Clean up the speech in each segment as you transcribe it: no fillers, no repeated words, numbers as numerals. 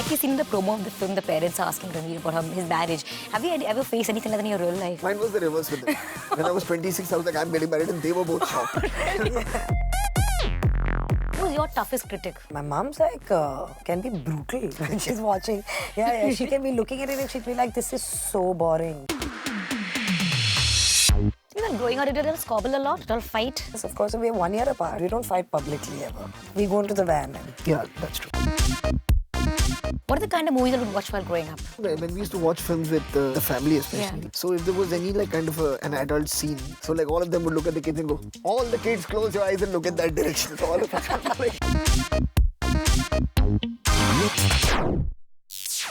We've seen in the promo of the film, the parents are asking Ranveer about his marriage. Have you ever faced anything like that in your real life? Mine was the reverse with them. When I was 26, I was like, I'm getting married, and they were both shocked. Who's your toughest critic? My mom's like, can be brutal when she's watching. Yeah, she can be looking at it and she'd be like, this is so boring. Even growing up, did you all squabble a lot? Did you all fight? Yes, of course, we're 1 year apart. We don't fight publicly ever. We go into the van and... Yeah, that's true. What are the kind of movies that you watch while growing up? When we used to watch films with the family especially, Yeah. so if there was any like kind of an adult scene, so like all of them would look at the kids and go, all the kids close your eyes and look at that direction. So all of us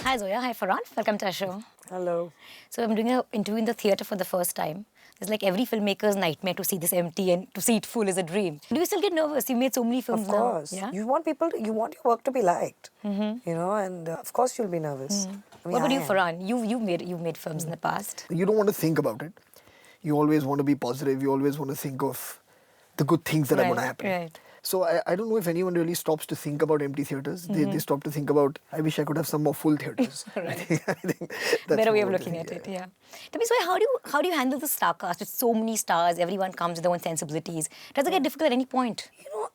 Hi Zoya, hi Farhan. Welcome to our show. Hello. So I'm doing an interview in the theatre for the first time. It's like every filmmaker's nightmare to see this empty and to see it full is a dream. Do you still get nervous? You made so many films Of course. now. Yeah? You want your work to be liked. You know, and of course you'll be nervous. I mean, What about I you, am. Farhan? You've made films in the past. you don't want to think about it. You always want to be positive. You always want to think of the good things that are going to happen. Right. So I don't know if anyone really stops to think about empty theatres. They stop to think about, I wish I could have some more full theatres. Right. I think that's Better way of more looking the at thing, it, yeah. Tell me, so how do you handle the star cast with so many stars? Everyone comes with their own sensibilities. Does it get difficult at any point? You know,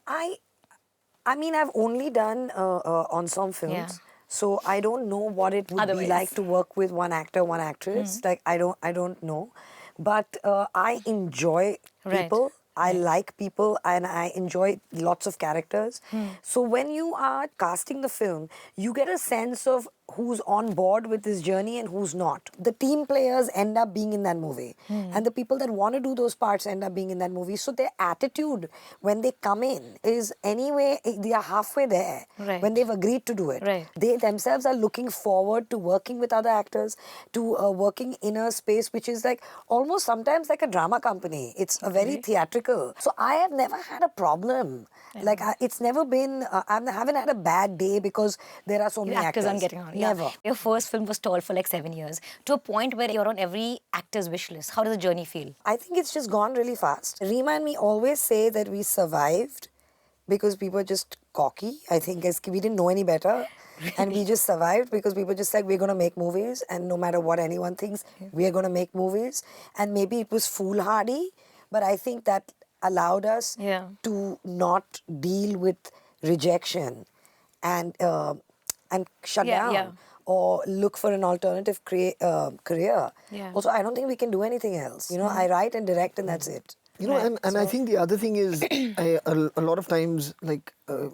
I mean, I've only done ensemble films. Yeah. So I don't know what it would Otherwise. be like to work with one actor, one actress. Like I don't know. But I enjoy Right. people. I like people and I enjoy lots of characters. So when you are casting the film, you get a sense of who's on board with this journey and who's not. The team players end up being in that movie. And the people that want to do those parts end up being in that movie. So their attitude when they come in is anyway, they are halfway there Right. when they've agreed to do it. Right. They themselves are looking forward to working with other actors, to working in a space which is like almost sometimes like a drama company. It's a very theatrical. So I have never had a problem. Like it's never been, I haven't had a bad day because there are so many Actors actors. aren't getting on. Never. Yeah. Your first film was stalled for like 7 years to a point where you're on every actor's wish list. How does the journey feel? I think it's just gone really fast. Rima and me always say that we survived because we were just cocky. I think we didn't know any better. And we just survived because we were just like, we're going to make movies. And no matter what anyone thinks, we are going to make movies. And maybe it was foolhardy, but I think that allowed us Yeah. to not deal with rejection and shut Yeah, down. yeah. Or look for an alternative career. Yeah. Also, I don't think we can do anything else. You know, I write and direct and that's it. You know, and I think the other thing is, a lot of times, like,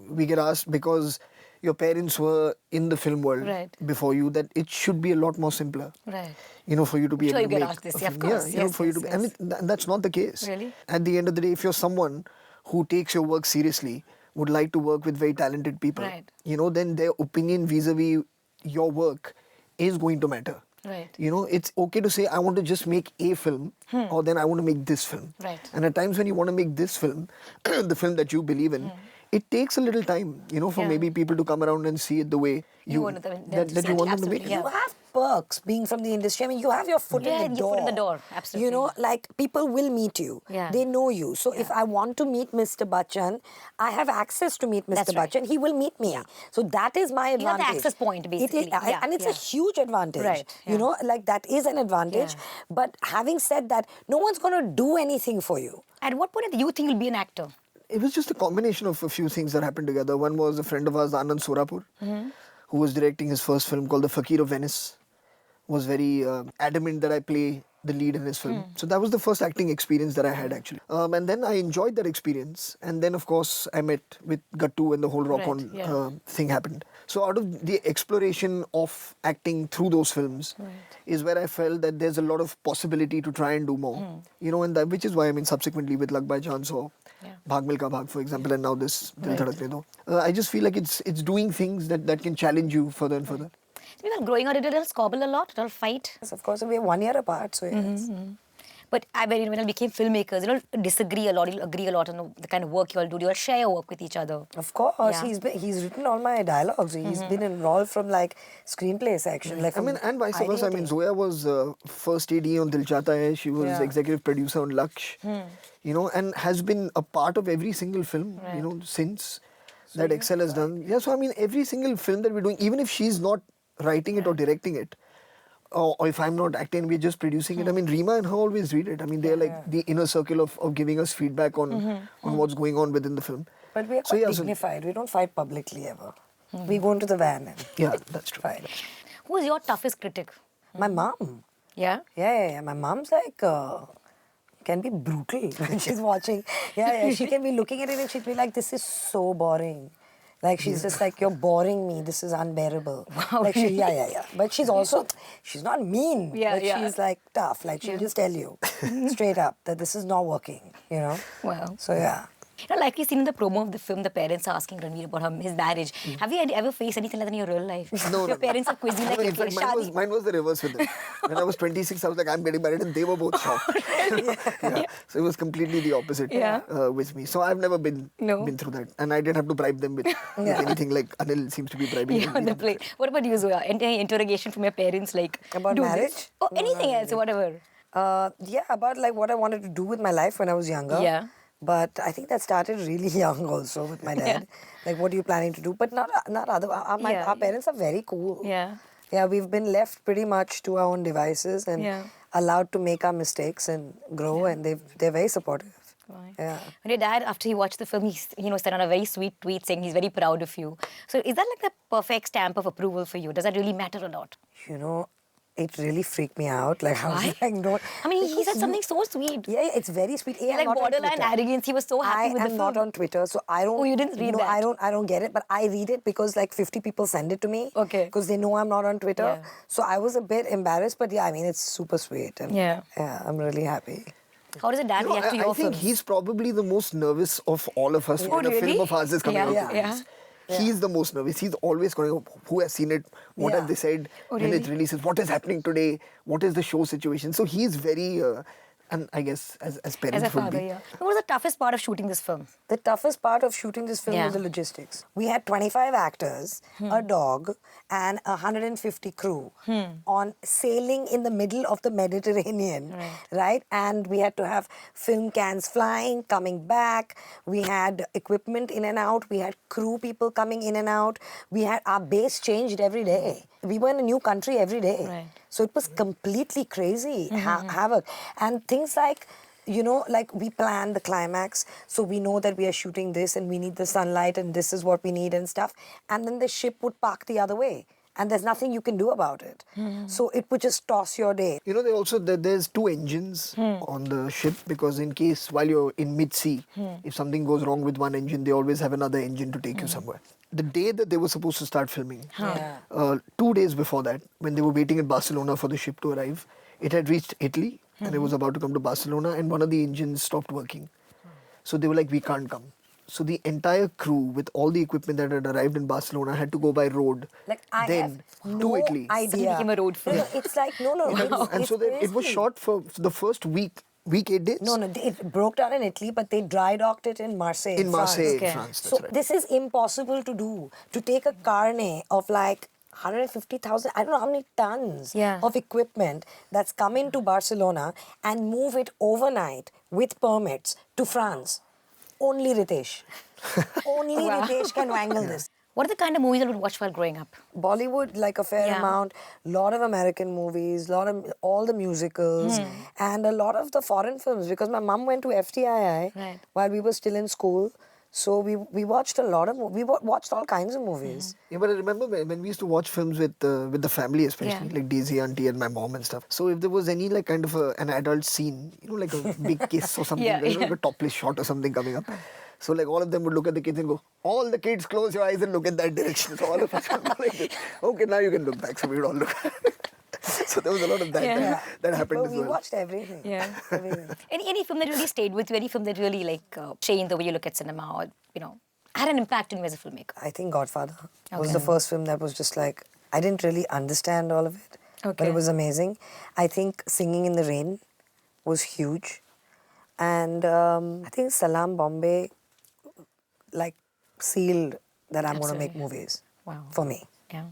we get asked because your parents were in the film world Right. before you, that it should be a lot more simpler. Right. You know, for you to be Sure, able to you get make asked this, a yeah, of film. course. You know, Yes, for you to yes, be, I mean, that's not the case. Really? At the end of the day, if you're someone who takes your work seriously, would like to work with very talented people, Right. you know, then their opinion vis-a-vis your work is going to matter. Right. You know, it's okay to say, I want to just make a film, or then I want to make this film. Right. And at times when you want to make this film, the film that you believe in, it takes a little time, you know, for Yeah. maybe people to come around and see it the way You want them- that you want them to make absolutely, it. yeah. You have perks being from the industry. I mean, you have your foot Yeah, in the your door. foot in the door, absolutely. You know, like people will meet you. Yeah. They know you. So if I want to meet Mr. Bachchan, I have access to meet Mr. That's right. Bachchan. He will meet me. So that is my You have advantage. the access point, basically. It is, Yeah, and it's a yeah. huge advantage. Right, yeah. You know, like that is an advantage. Yeah. But having said that, no one's going to do anything for you. At what point do you think you'll be an actor? It was just a combination of a few things that happened together. One was a friend of ours, Anand Surapur, who was directing his first film called The Fakir of Venice, was very adamant that I play the lead in his film. So that was the first acting experience that I had actually. And then I enjoyed that experience. And then of course I met with Gattu and the whole rock Right, on yeah. thing happened. So out of the exploration of acting through those films is where I felt that there's a lot of possibility to try and do more. You know, and that, which is why I mean subsequently with Lag By Chance or Yeah. Bhaag Milkha Bhaag, for example, and now this Dil Dhadkne Do. I just feel like it's doing things that can challenge you further and further. So even growing up, did you all squabble a lot? Did you all fight? Yes, of course, we're 1 year apart. So yes. But I bet when I became filmmakers, you don't disagree a lot, you'll agree a lot on the kind of work you all do. You all share your work with each other. Of course, Yeah. he's written all my dialogues. He's been involved from like screenplay section. Like I mean, and vice versa. I mean, Zoya was first AD on Dil Chata Hai. She was Yeah. executive producer on Laksh. You know, and has been a part of every single film. You know, since. that Excel has done. Yeah, so I mean, every single film that we're doing, even if she's not writing it or directing it, or if I'm not acting, we're just producing it. I mean, Rima and her always read it. I mean, they're like the inner circle of giving us feedback on what's going on within the film. But we are quite dignified. We don't fight publicly ever. We go into the van and Yeah, that's true. fight. Who's your toughest critic? My mom. Yeah? Yeah. My mom's like, can be brutal when she's watching. Yeah. She can be looking at it and she'd be like, this is so boring. Like, she's just like, you're boring me. This is unbearable. Wow. Like, yeah. But she's also, she's not mean. Yeah, but yeah. she's like tough. Like, she'll just tell you straight up that this is not working, you know? Wow. So, yeah. You know, like we seen in the promo of the film, the parents are asking Ranveer about his marriage. Have you ever faced anything like that in your real life? No, Your parents are quizzing like, In fact, mine was the reverse with them. When I was 26, I was like, I'm getting married, and they were both shocked. Yeah. So it was completely the opposite with me. So I've never been through that. And I didn't have to bribe them with anything like Anil seems to be bribing on the plane. What about you, Zoya? Any interrogation from your parents, like About do marriage? this? Or anything else, whatever. Yeah, about like what I wanted to do with my life when I was younger. Yeah. But I think that started really young also with my dad. Like, what are you planning to do? But not other. Our parents are very cool. Yeah. Yeah, we've been left pretty much to our own devices and allowed to make our mistakes and grow, and they're very supportive. Right. Yeah. And your dad, after he watched the film, he sent on a very sweet tweet saying he's very proud of you. So is that like the perfect stamp of approval for you? Does that really matter or not? You know, it really freaked me out. Like, I was like, no. I mean, he said something so sweet. Yeah, it's very sweet. Yeah, like borderline arrogance. He was so happy with the film. I am not on Twitter, so I don't. Oh, you didn't read no, that? I don't get it. But I read it because like 50 people send it to me. Okay. Because they know I'm not on Twitter. Yeah. So I was a bit embarrassed, but yeah, I mean, it's super sweet. And Yeah. Yeah, I'm really happy. How does a dad react to your I think film? he's probably the most nervous of all of us when a really? film of ours is coming out. Yeah. to Yeah. release. He's the most nervous. He's always going, who has seen it? What have they said? Oh, When it really? releases, what is happening today? What is the show situation? So he's very, and I guess as parents As a would father, be. yeah. What was the toughest part of shooting this film? The toughest part of shooting this film Yeah. was the logistics. We had 25 actors, a dog, and 150 crew on sailing in the middle of the Mediterranean, right? And we had to have film cans flying, coming back. We had equipment in and out. We had crew people coming in and out. We had our base changed every day. We were in a new country every day. Right. So it was completely crazy, havoc. And things like, you know, like we plan the climax, so we know that we are shooting this and we need the sunlight and this is what we need and stuff. And then the ship would park the other way and there's nothing you can do about it. So it would just toss your day. You know, there's two engines on the ship because in case while you're in mid-sea, if something goes wrong with one engine, they always have another engine to take you somewhere. The day that they were supposed to start filming, 2 days before that, when they were waiting in Barcelona for the ship to arrive, it had reached Italy and it was about to come to Barcelona and one of the engines stopped working. So they were like, we can't come. So the entire crew with all the equipment that had arrived in Barcelona had to go by road Like I then have to no Italy. idea. became a road film. No, it's like, no. And it's so then it was crazy. shot for the first week, 8 days. No, it broke down in Italy, but they dry docked it in Marseille. In Marseille, Okay. France. That's So right. this is impossible to do. To take a carnet of like 150,000, I don't know how many tons of equipment that's come into Barcelona and move it overnight with permits to France. Only Ritesh. Only Ritesh can wangle this. What are the kind of movies you would watch while growing up? Bollywood, like a fair amount, lot of American movies, all the musicals, and a lot of the foreign films. Because my mum went to FTII while we were still in school, so we watched a lot of we watched all kinds of movies. Yeah, but I remember when we used to watch films with the family, especially like Daisy, auntie, and my mom and stuff. So if there was any like kind of an adult scene, you know, like a big kiss or something, like a topless shot or something coming up. So like all of them would look at the kids and go, all the kids close your eyes and look in that direction. So all of us would go like this. Okay, now you can look back. So we would all look. So there was a lot of that that happened But as we well. watched everything. Yeah. Everything. Any film that really stayed with you? Any film that really like changed the way you look at cinema, or had an impact on you as a filmmaker? I think Godfather was the first film that was just like, I didn't really understand all of it, but it was amazing. I think Singing in the Rain was huge. And I think Salam Bombay like sealed that I'm going to make movies for me. Yeah.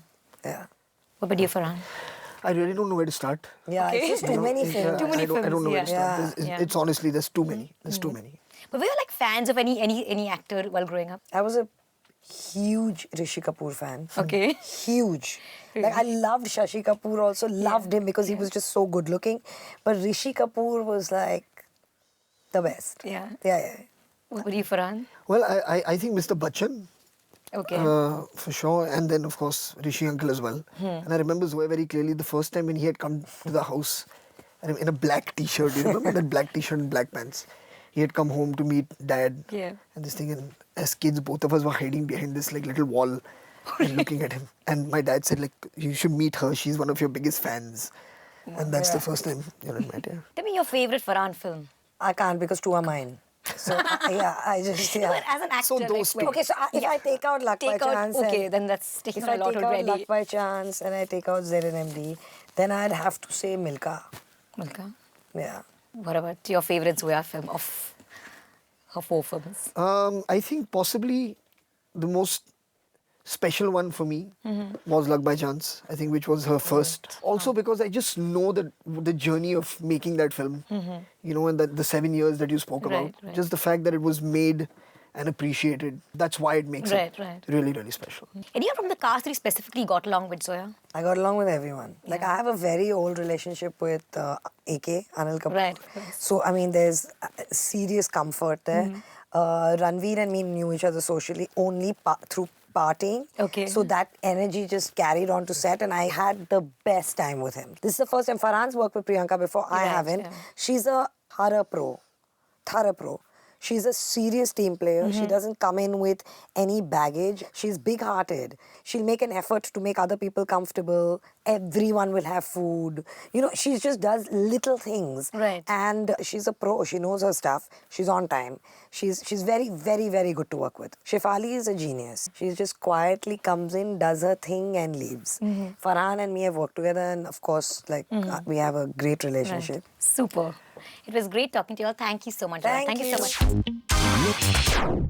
Yeah. What about you, Farhan? I really don't know where to start. Yeah, it's just too many films. Too many I don't know where to films, start. It's honestly, there's too many. There's too many. But were you like fans of any actor while growing up? I was a huge Rishi Kapoor fan. Okay. Huge. Like I loved Shashi Kapoor also, loved him because he was just so good looking. But Rishi Kapoor was like the best. Yeah. Yeah. What about you, Farhan? Well, I think Mr. Bachchan, Okay. for sure, and then of course Rishi uncle as well. And I remember Zoya very clearly the first time when he had come to the house and in a black t-shirt. Do you remember that black t-shirt and black pants? He had come home to meet dad Yeah. and this thing, and as kids both of us were hiding behind this like little wall and looking at him. And my dad said like, you should meet her, she's one of your biggest fans. And that's the first time met her. Tell me your favorite Farhan film. I can't because two are mine. So I just But as an actor, So those two. Okay, so if I take out Luck by take out, Chance, okay, and then that's taking if a I lot take out already. Luck by Chance and I take out ZNMD, then I'd have to say Milka. Milkha. Yeah. What about your favorite Zoya film of her 4 films? I think possibly the most special one for me was Luck by Chance, I think, which was her first. Also because I just know that the journey of making that film, you know, and the 7 years that you spoke about, Right. just the fact that it was made and appreciated, that's why it makes it Right. really, really special. Anyone from the cast that you specifically got along with, Zoya? I got along with everyone. Like I have a very old relationship with AK, Anil Kapoor. Right. So I mean, there's serious comfort there. Ranveer and me knew each other socially only through partying. Okay. So that energy just carried on to set, and I had the best time with him. This is the first time Farhan's worked with Priyanka before. I Right, haven't. yeah. She's a thorough pro. She's a serious team player. She doesn't come in with any baggage. She's big-hearted. She'll make an effort to make other people comfortable. Everyone will have food. You know, she just does little things. Right. And she's a pro. She knows her stuff. She's on time. She's very, very, very good to work with. Shefali is a genius. She just quietly comes in, does her thing and leaves. Farhan and me have worked together, and of course, like we have a great relationship. Super. It was great talking to you all. Thank you so much. Zoya. Thank you so much.